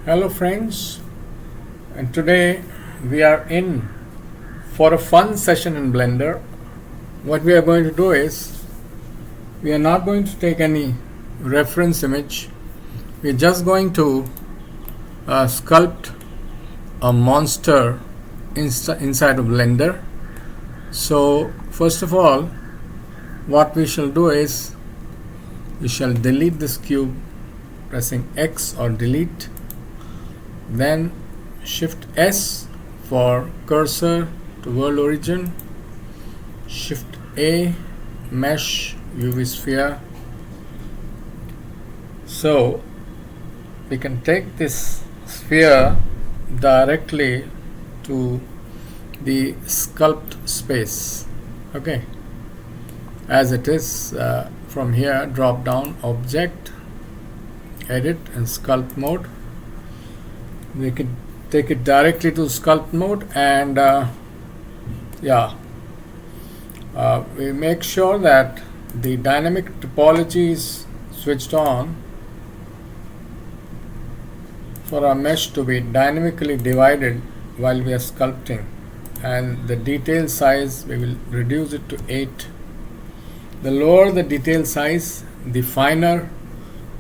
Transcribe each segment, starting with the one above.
Hello friends, and today we are in for a fun session in Blender. What we are going to do is we are not going to take any reference image. We are just going to sculpt a monster inside of Blender. So first of all, what we shall do is we shall delete this cube pressing X or delete, then Shift S for cursor to world origin, Shift A, mesh UV sphere. So we can take this sphere directly to the sculpt space, okay, as it is. From here, drop down object, edit, and sculpt mode. We can take it directly to sculpt mode, and we make sure that the dynamic topology is switched on for our mesh to be dynamically divided while we are sculpting, and the detail size we will reduce it to 8. The lower the detail size, the finer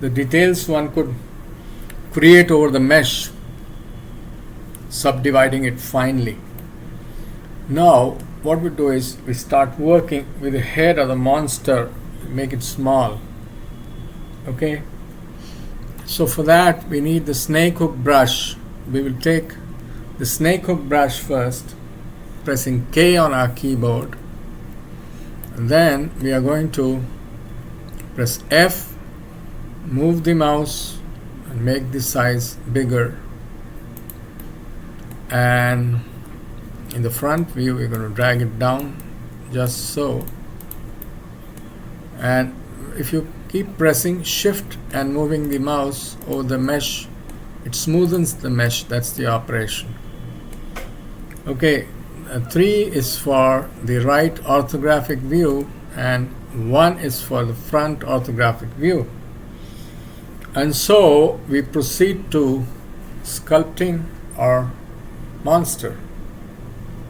the details one could create over the mesh, subdividing it finely. Now what we do is we start working with the head of the monster, make it small, okay. So for that we need the snake hook brush. We will take the snake hook brush first, pressing K on our keyboard, and then we are going to press F, move the mouse and make the size bigger, and in the front view we're going to drag it down just so, and if you keep pressing Shift and moving the mouse over the mesh, it smoothens the mesh. That's the operation, okay. 3 is for the right orthographic view and 1 is for the front orthographic view. And so we proceed to sculpting our monster.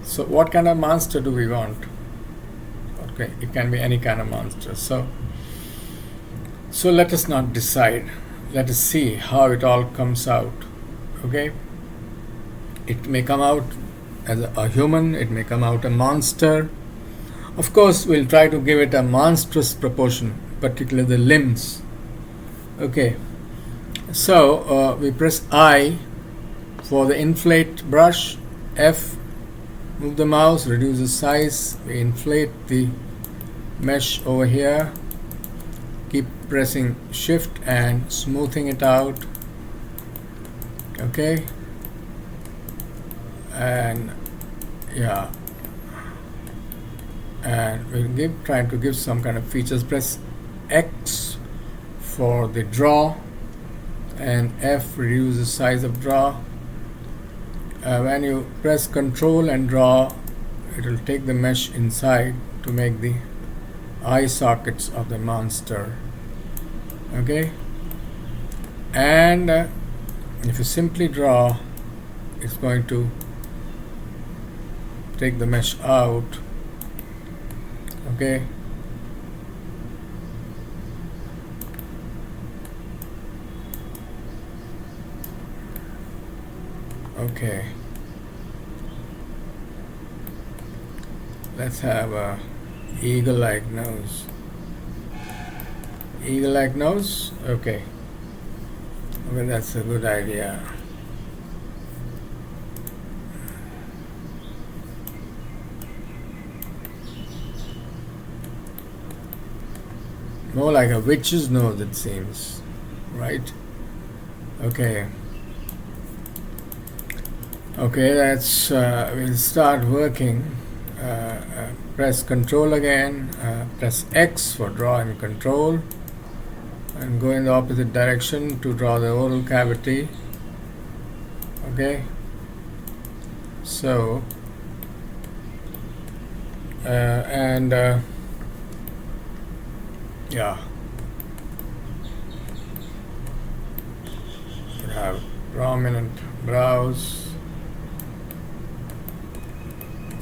So what kind of monster do we want? Okay, it can be any kind of monster. So let us not decide. Let us see how it all comes out. Okay, it may come out as a human, it may come out a monster. Of course we'll try to give it a monstrous proportion, particularly the limbs. Okay, so we press I for the inflate brush, F, move the mouse, reduce the size, we inflate the mesh over here, keep pressing Shift and smoothing it out, okay, and we'll trying to give some kind of features. Press X for the draw and F reduce the size of draw. When you press Control and draw, it will take the mesh inside to make the eye sockets of the monster, okay. And if you simply draw, it's going to take the mesh out, okay. Okay, let's have a eagle-like nose. Eagle-like nose, okay. Well, that's a good idea. More like a witch's nose, it seems, right? Okay. Okay, that's we'll start working. Press Control again, press X for draw and control, and go in the opposite direction to draw the oral cavity, okay. So prominent brows,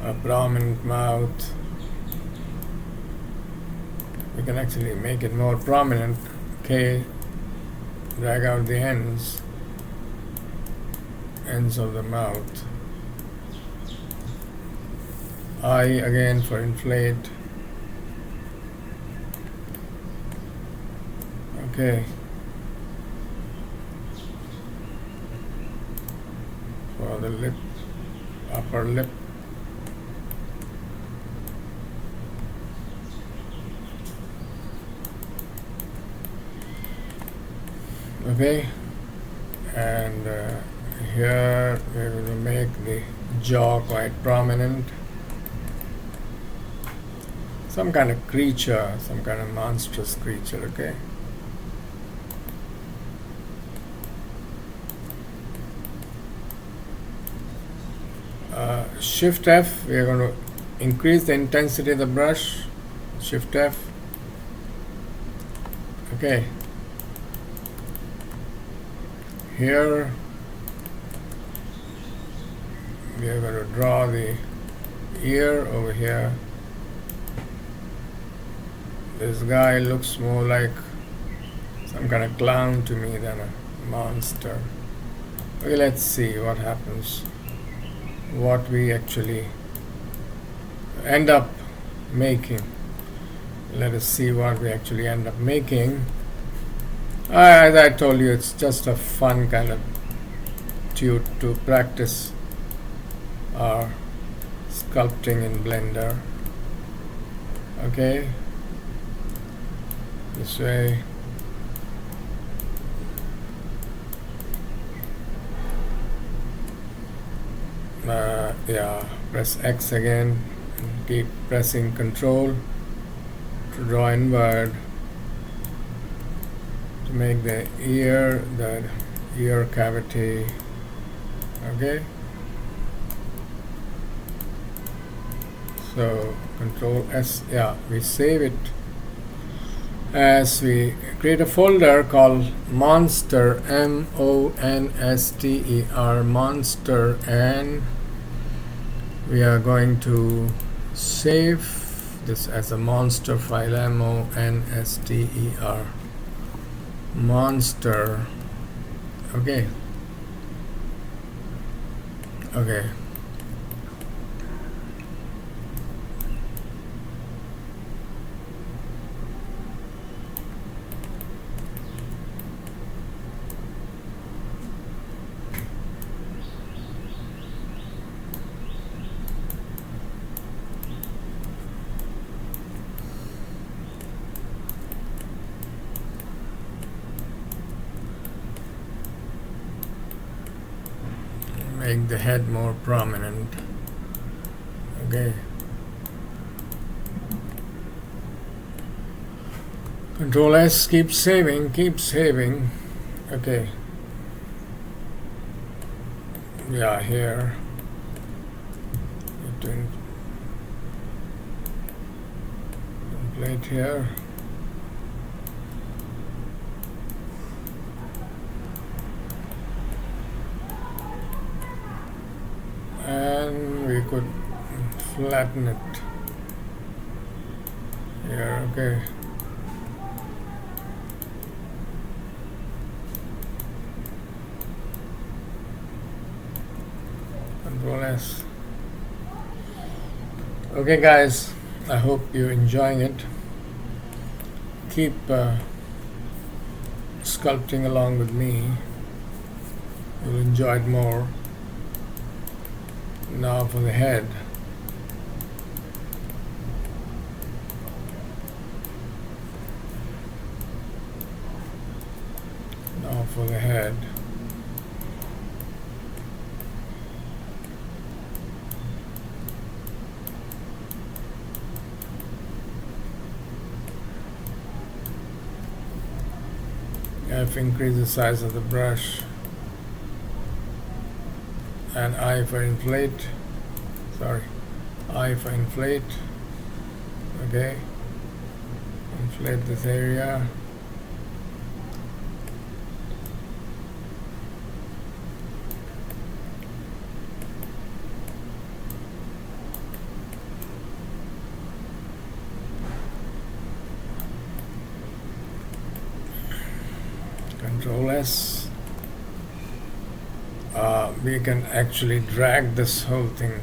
a prominent mouth. We can actually make it more prominent. Okay, drag out the ends of the mouth. Eye again for inflate. Okay. For the lip, upper lip. Okay, and here we're going to make the jaw quite prominent. Some kind of creature, some kind of monstrous creature, okay? Shift F, we are going to increase the intensity of the brush. Shift F. Okay. Here we are going to draw the ear over here. This guy looks more like some kind of clown to me than a monster. Okay, let's see what happens. What we actually end up making. Let us see what we actually end up making. As I told you, it's just a fun kind of tune to practice our sculpting in Blender. Okay, this way. Yeah, press X again and keep pressing Control to draw inward to make the ear cavity. Okay, so Control S. Yeah, we save it as we create a folder called Monster, M-O-N-S-T-E-R, Monster, and we are going to save this as a monster file, M-O-N-S-T-E-R, monster. Okay. Okay. Make the head more prominent. Okay. Control S, keep saving, keep saving. Okay. Yeah, here. Plate here. And we could flatten it here. Okay. Control S. Okay guys, I hope you're enjoying it. Keep sculpting along with me. You'll enjoy it more. Now for the head. Now for the head. You have to increase the size of the brush. And I for inflate. Sorry, I for inflate. Okay, inflate this area. Control S. We can actually drag this whole thing.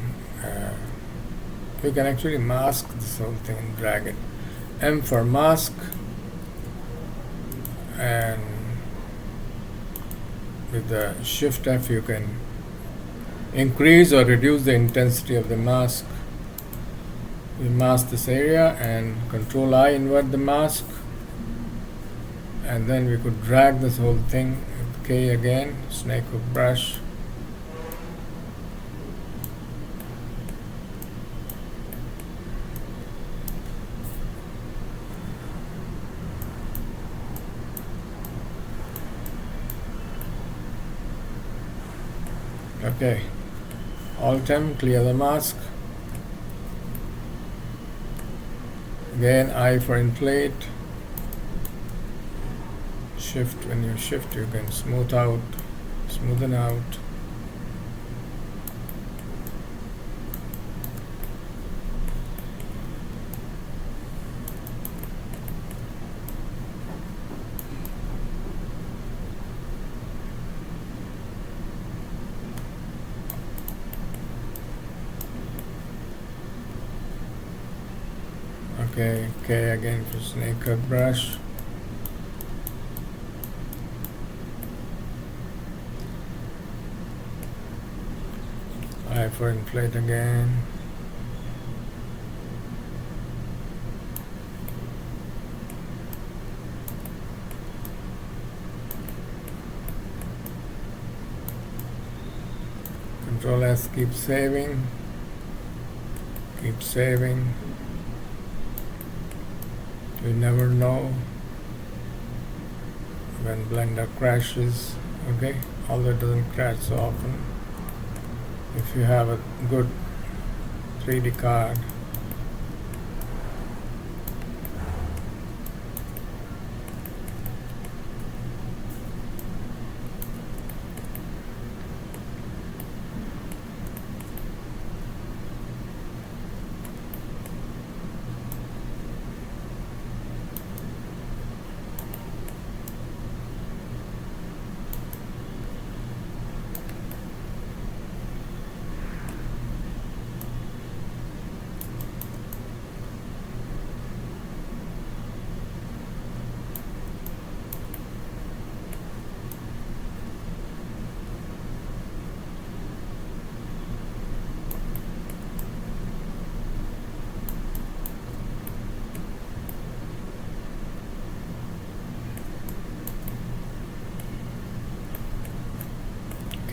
We can actually mask this whole thing and drag it. M for mask, and with the Shift F you can increase or reduce the intensity of the mask. We mask this area, and Control I, invert the mask, and then we could drag this whole thing with K again, snake hook brush. Okay, Alt M, clear the mask. Again, I for inflate. Shift, when you shift, you can smoothen out. Okay, K again for snake hook brush. I for inflate again. Control S, keep saving. Keep saving. You never know when Blender crashes. Okay, although it doesn't crash so often. If you have a good 3D card.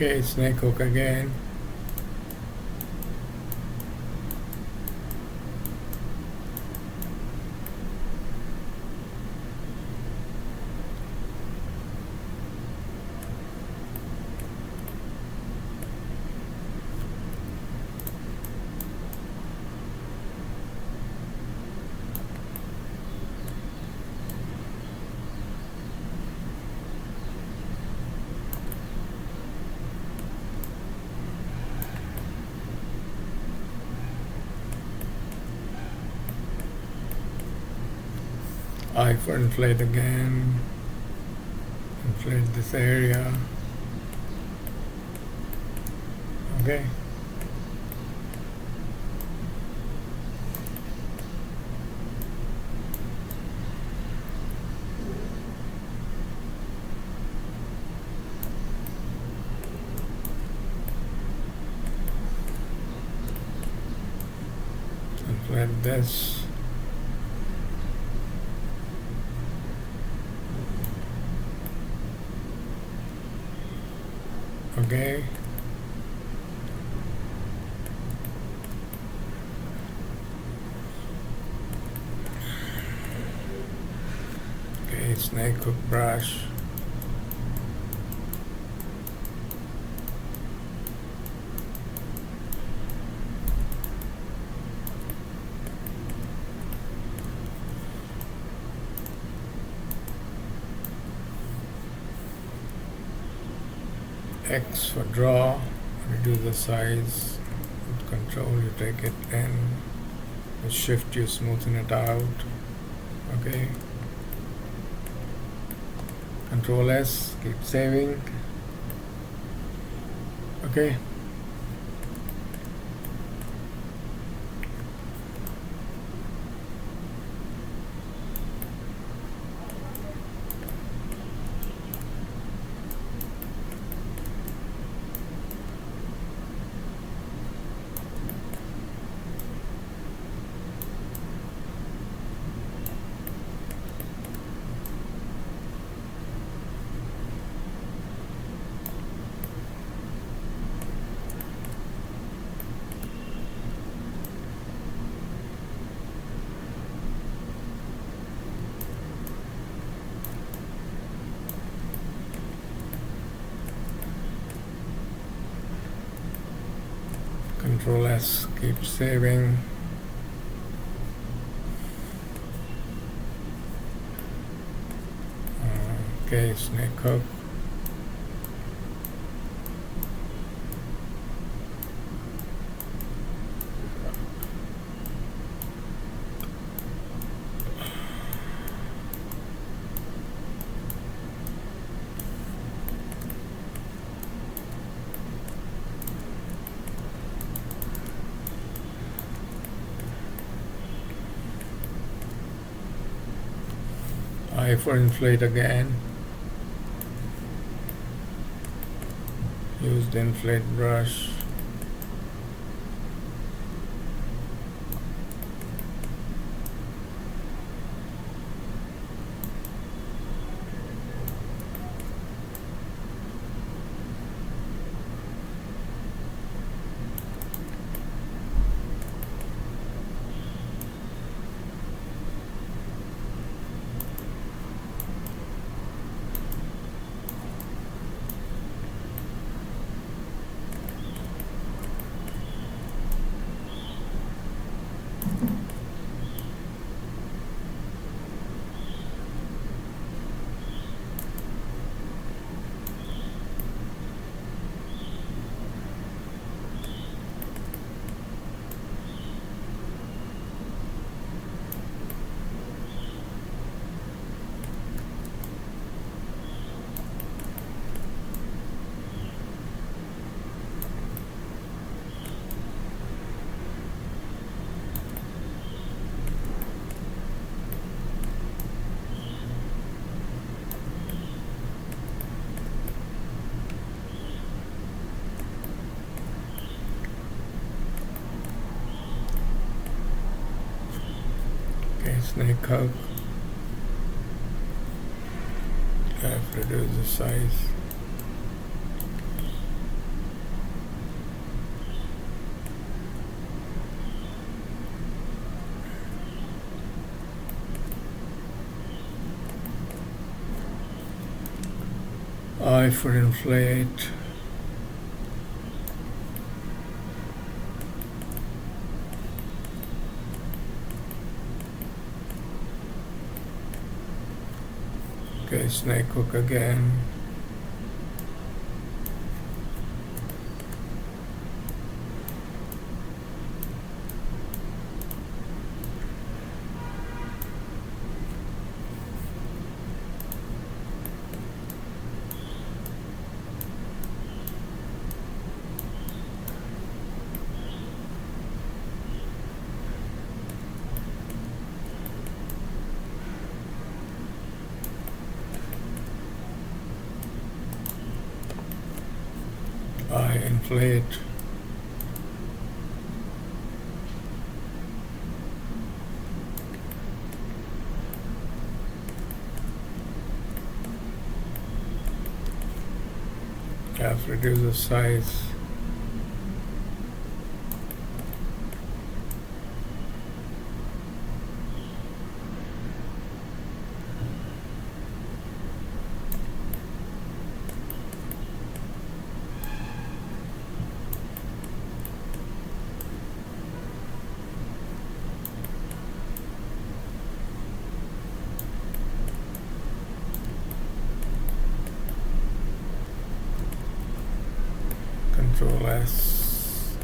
Okay, snake hook again. I for inflate again. Inflate this area. Okay. Inflate this. Okay. Okay, snake hook brush. X for draw, reduce the size. With Control you take it in, with Shift you smoothen it out. Okay. Control S, keep saving. Okay. Control S, keep saving. Okay, snake hook. I for inflate again. Use the inflate brush. Okay, snake hook. I've reduced the size. I for inflate. Okay, snake hook again. I inflate. I've reduced the size. Control S.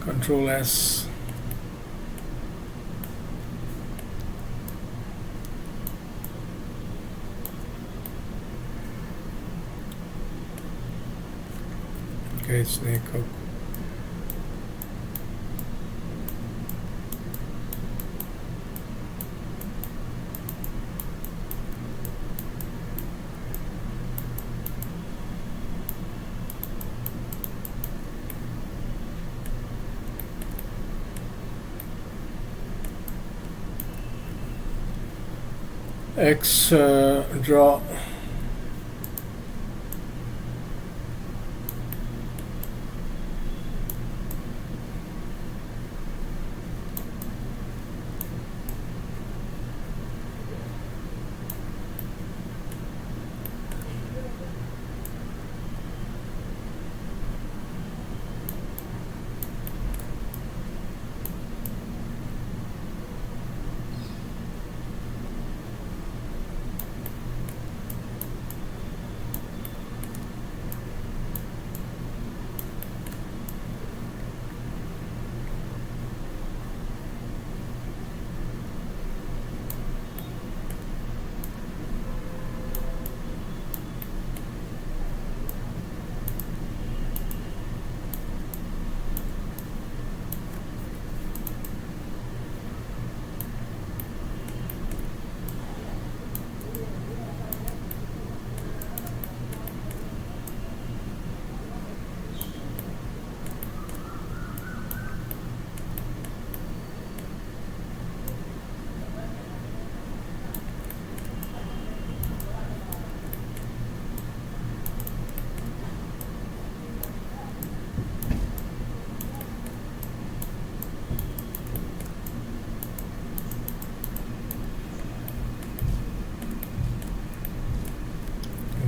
Control S. Okay, snake hook. X draw.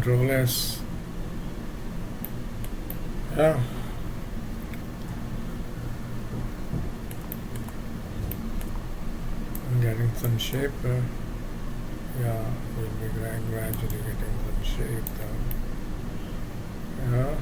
Control S. Yeah. I'm getting some shape. Yeah, we'll be gradually getting some shape though. Yeah.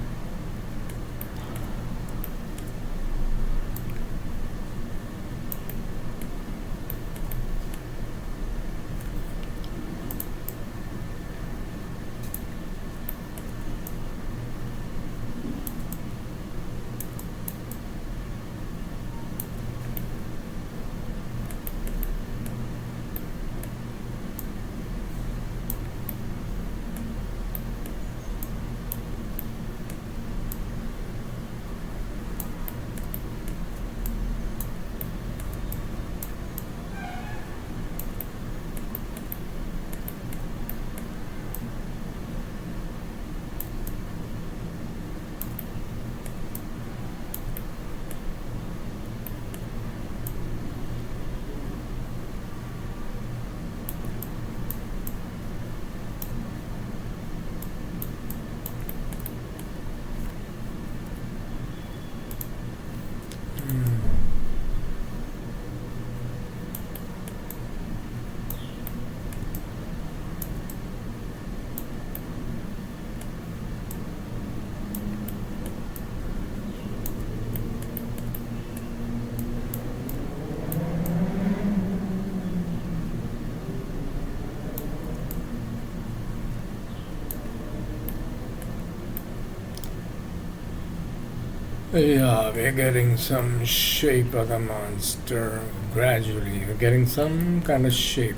Yeah, we're getting some shape of the monster gradually. We're getting some kind of shape,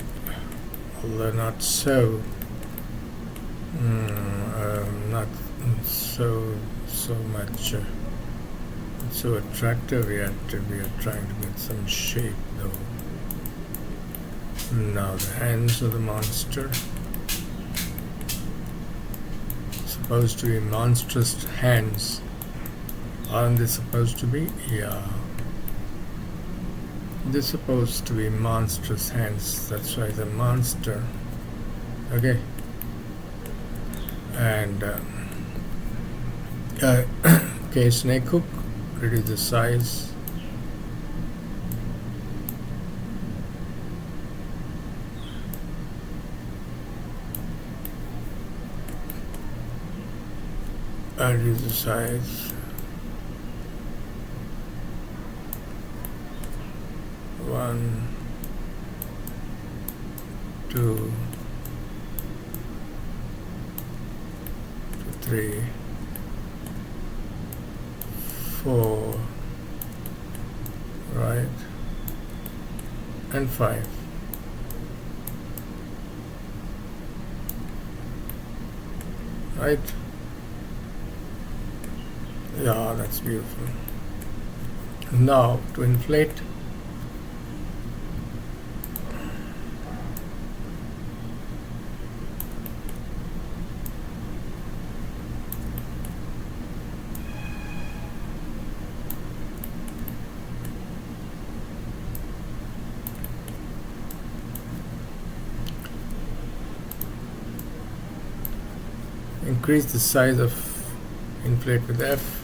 although not so, not so much so attractive yet. We are trying to get some shape though. Now the hands of the monster. Supposed to be monstrous hands. Aren't they supposed to be? Yeah. They're supposed to be monstrous hands. That's why the monster. Okay. And okay, snake hook. Reduce the size. Reduce the size. 1, 2, 3, 4, right, and 5. Right? Yeah, that's beautiful. Now to inflate, increase the size of inflate with F.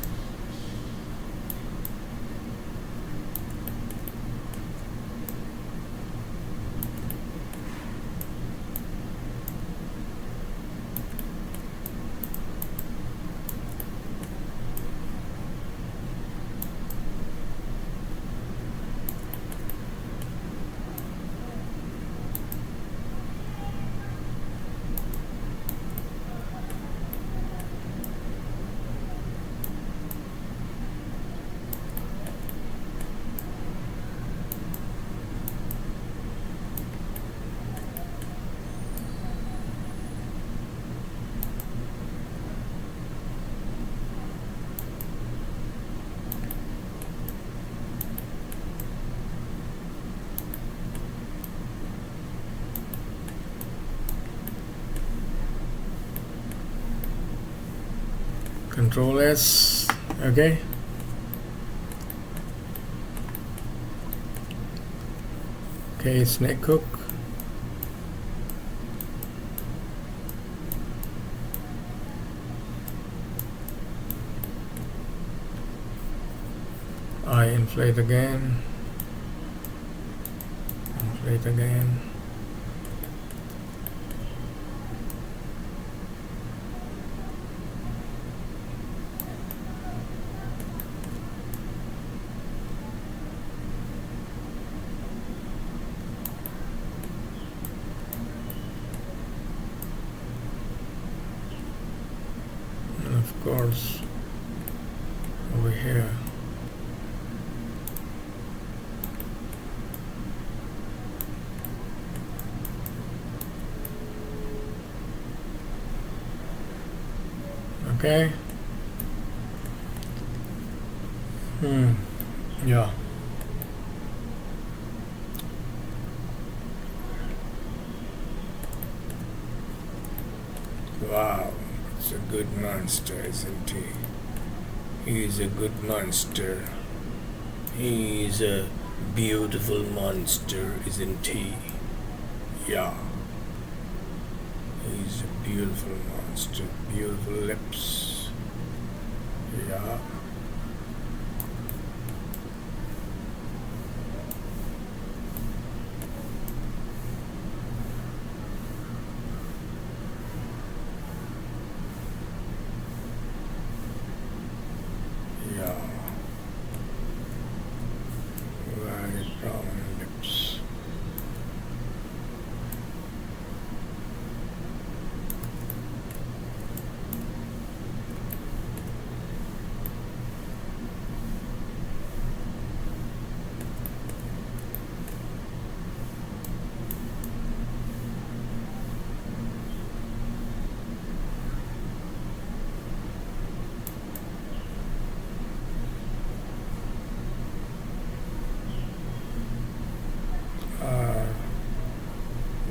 Control S, okay. Okay, snake hook. I inflate again. Inflate again. Of course, over here. Okay. Yeah. Wow, it's a good monster, isn't he? He's a good monster. He's a beautiful monster, isn't he? Yeah. He's a beautiful monster. Beautiful lips. Yeah. Yeah. Very prominent lips.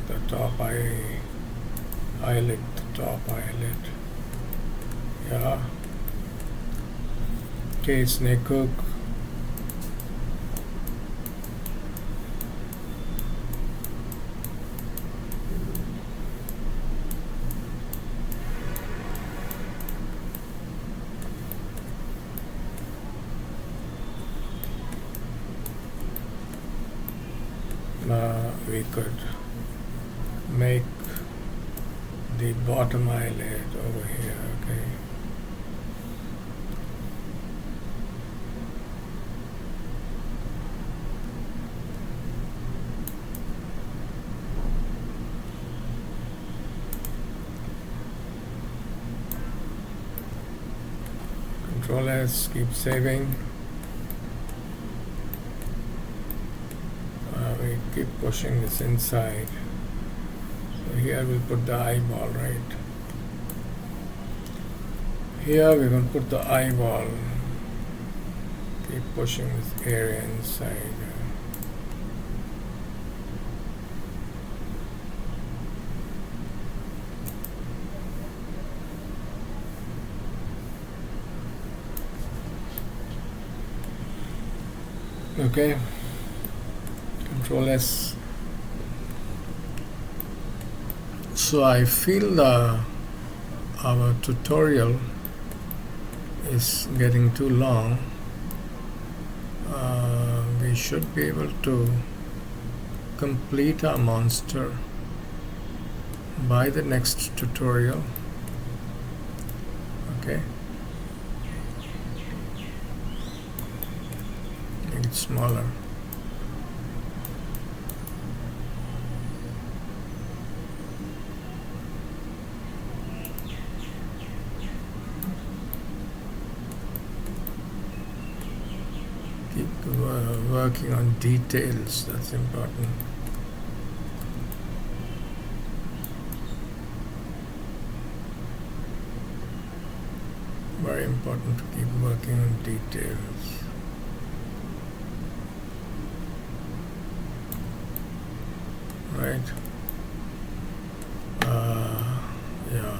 The top eyelid, the top eyelid. Yeah. Okay, snake hook. We could make the bottom eyelid over here, okay. Control S, keep saving. We keep pushing this inside. So here we'll put the eyeball, right? Here we're going to put the eyeball. Keep pushing this area inside. Okay, Control S. So I feel our tutorial is getting too long. We should be able to complete our monster by the next tutorial. Okay. Make it smaller. Keep working on details, that's important. Very important to keep working on details. Right? Yeah.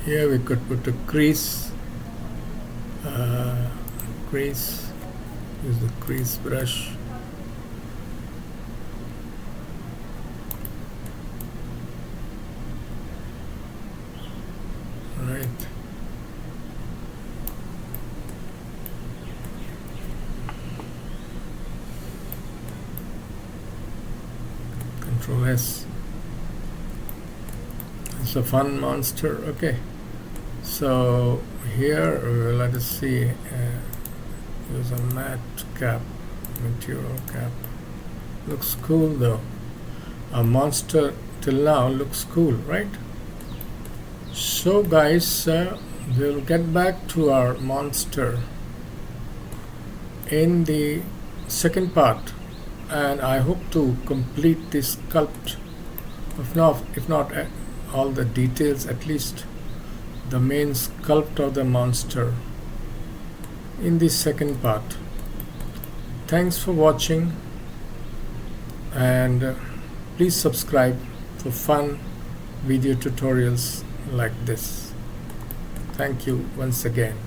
Here we could put a crease, use the crease brush. Right. Control S. It's a fun monster. Okay. So here let us see. Use a matte cap, material cap. Looks cool though. Our monster till now looks cool, right? So guys, we'll get back to our monster in the second part, and I hope to complete this sculpt. If not all the details, at least the main sculpt of the monster in the second part. Thanks for watching, and please subscribe for fun video tutorials like this. Thank you once again.